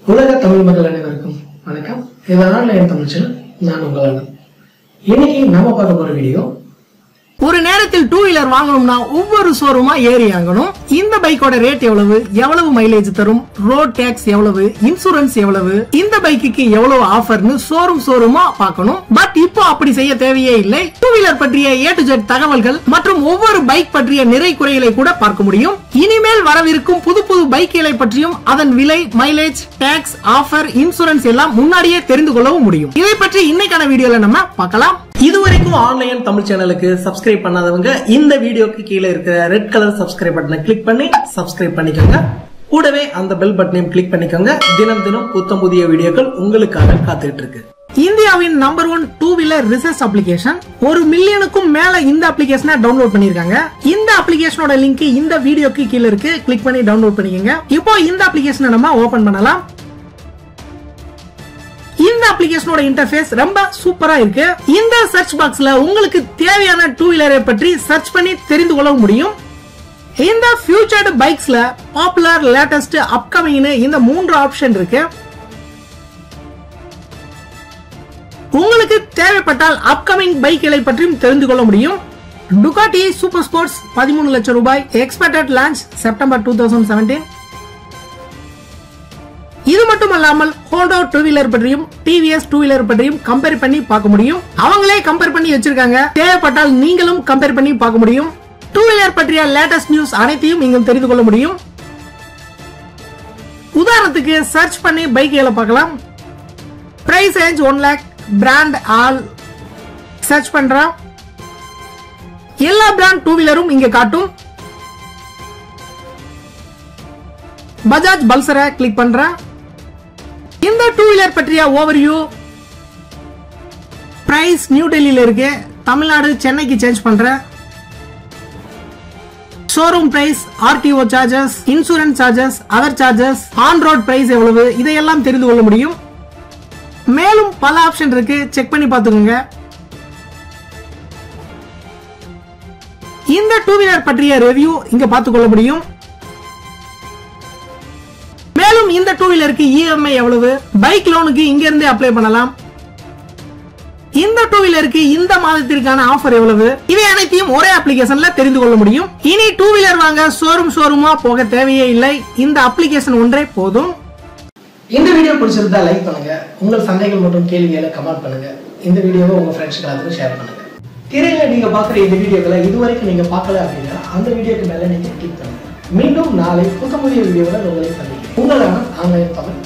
உலக தமிழ் மக்கள் அனைவருக்கும் வணக்கம். இதனால் என் தமிழ் சேனல் நான் உங்களான இன்னைக்கு நம்ம பார்க்க போற வீடியோ, ஒரு நேரத்தில் டூ வீலர் வாங்கணும்னா ஒவ்வொரு ஷோரூமா ஏறி வாங்கணும். இந்த பைக்கோட ரேட் எவ்வளவு மைலேஜ் தரும், ரோட் டாக்ஸ் எவ்வளவு, இன்சூரன்ஸ் எவ்வளவு, இந்த பைக்குக்கு எவ்வளவு ஆஃபர்னு ஷோரூமா பார்க்கணும். பட் இப்போ அப்படி செய்ய தேவையே இல்லை. டூ வீலர் பற்றிய A to Z தகவல்கள் மற்றும் ஒவ்வொரு பைக் பற்றிய நிறை குறைகளை கூட பார்க்க முடியும். இனிமேல் வரவிருக்கும் புது பைக்குகளை பற்றியும் அதன் விலை, மைலேஜ், டாக்ஸ், ஆஃபர், இன்சூரன்ஸ் எல்லாம் முன்னாடியே தெரிந்து கொள்ளவும் முடியும். இதை பற்றி இன்னைக்கான வீடியோல நம்ம பார்க்கலாம். இதுவரைக்கும் ஆன்லைன் தமிழ் சேனலுக்கு சப்ஸ்கிரைப் பண்ணாதவங்க இந்த வீடியோக்கு கீழே இருக்கிற ரெட் கலர் சப்ஸ்கிரைப் பட்டனை கிளிக் பண்ணி சப்ஸ்கிரைப் பண்ணிக்கோங்க. கூடவே அந்த பெல் பட்டனையும் கிளிக் பண்ணிக்கோங்க. தினம் தினம் புத்தம் புதிய வீடியோக்கள் உங்களுக்காக காத்துட்டு இருக்கு. இந்தியாவின் number 1 two wheeler research application, 1 மில்லியனுக்கும் மேல இந்த அப்ளிகேஷனை டவுன்லோட் பண்ணிருக்காங்க. இந்த அப்ளிகேஷனோட லிங்க் இந்த வீடியோக்கு கீழே இருக்கு, கிளிக் பண்ணி டவுன்லோட் பண்ணிக்கோங்க. இப்போ இந்த அப்ளிகேஷனை நம்ம ஓபன் பண்ணலாம். இந்த அப்ளிகேஷனோட இன்டர்ஃபேஸ் ரொம்ப சூப்பரா இருக்கு. இந்த சர்ச் பாக்ஸ்ல உங்களுக்கு தேவையான டூ வீலரை பற்றி சர்ச் பண்ணி தெரிந்து கொள்ள முடியும். இந்த ஃபியூச்சர்டு பைக்ஸ்ல பாப்புலர், லேட்டஸ்ட், அப்கமிங் இந்த 3 ஆப்ஷன் இருக்கு. உங்களுக்கு தேவைப்பட்டால் அப்கமிங் பைக்குகளை பற்றியும் தெரிந்து கொள்ள முடியும். டுகாட்டி சூப்பர் ஸ்போர்ட்ஸ் 13 லட்சம் ரூபாய், எக்ஸ்பெக்டட் லான்ச் செப்டம்பர் 2017. இது மட்டும் அல்லாமல் ஹோண்டா டூ வீலர் பற்றியும் டிவிஎஸ் டூ வீலர் பற்றியும் கம்பேர் பண்ணி பார்க்க முடியும். அவங்களே கம்பேர் பண்ணி வச்சிருக்காங்க. தேவைப்பட்டால் நீங்களும் கம்பேர் பண்ணி பார்க்க முடியும். டூ வீலர் பற்றிய லேட்டஸ்ட் நியூஸ் அனைத்தையும் நீங்கள் தெரிந்து கொள்ள முடியும். உதாரணத்துக்கு சர்ச் பண்ணி பைக்குகளை பார்க்கலாம். பிரைஸ் ரேஞ்ச் 1 lakh, பிராண்ட் ஆல் சர்ச் பண்றோம். எல்லா பிராண்ட் டூ வீலரும் இங்க காட்டும். பஜாஜ் பல்சரை கிளிக் பண்றேன். இந்த டூ வீலர் பற்றிய ஓவர்வியூ, பிரைஸ் நியூ டெல்லியில இருக்கு, தமிழ்நாடு சென்னைக்கு சேஞ்ச் பண்றேன். Showroom price, RTO charges, insurance charges, other charges, on road price எவ்வளவு, இதையெல்லாம் தெரிந்து கொள்ள முடியும். மேலும் பல ஆப்ஷன் இருக்கு, செக் பண்ணி பார்த்துக்கோங்க. இந்த டூ வீலர் பற்றிய ரிவ்யூ இங்க பார்த்துக் கொள்ள முடியும். மேலும் இந்த டூ வீலருக்கு இஎம்ஐ எவ்வளவு, பைக் லோனுக்கு இங்க இருந்து அப்ளை பண்ணலாம். இந்த டூ வீலருக்கு இந்த மாதத்திற்கான ஆஃபர் எவ்வளவு, இவை அனைத்தையும் ஒரே அப்ளிகேஷன்ல தெரிந்து கொள்ள முடியும். இனி டூ வீலர் வாங்க ஷோரூமா போக தேவையே இல்லை. இந்த அப்ளிகேஷன் ஒன்றே போதும். இந்த வீடியோ பிடிச்சிருந்தா லைக் பண்ணுங்க. உங்கள் சந்தேகங்கள் மற்றும் கேள்விகளை கமெண்ட் பண்ணுங்க. இந்த வீடியோவை உங்க ஃப்ரெண்ட்ஸ்க்கு எல்லாத்துக்கும் ஷேர் பண்ணுங்க. திரையில நீங்க பாக்குற இந்த வீடியோக்களை இதுவரைக்கும் நீங்க பார்க்கல அப்படின்னா அந்த வீடியோக்கு மேல நீங்க கிளிக் பண்ணுங்க. மீண்டும் நாளை புதிய வீடியோவில் உங்களை சந்திக்கிறேன். உங்களான ஆன்லைன் தமிழ்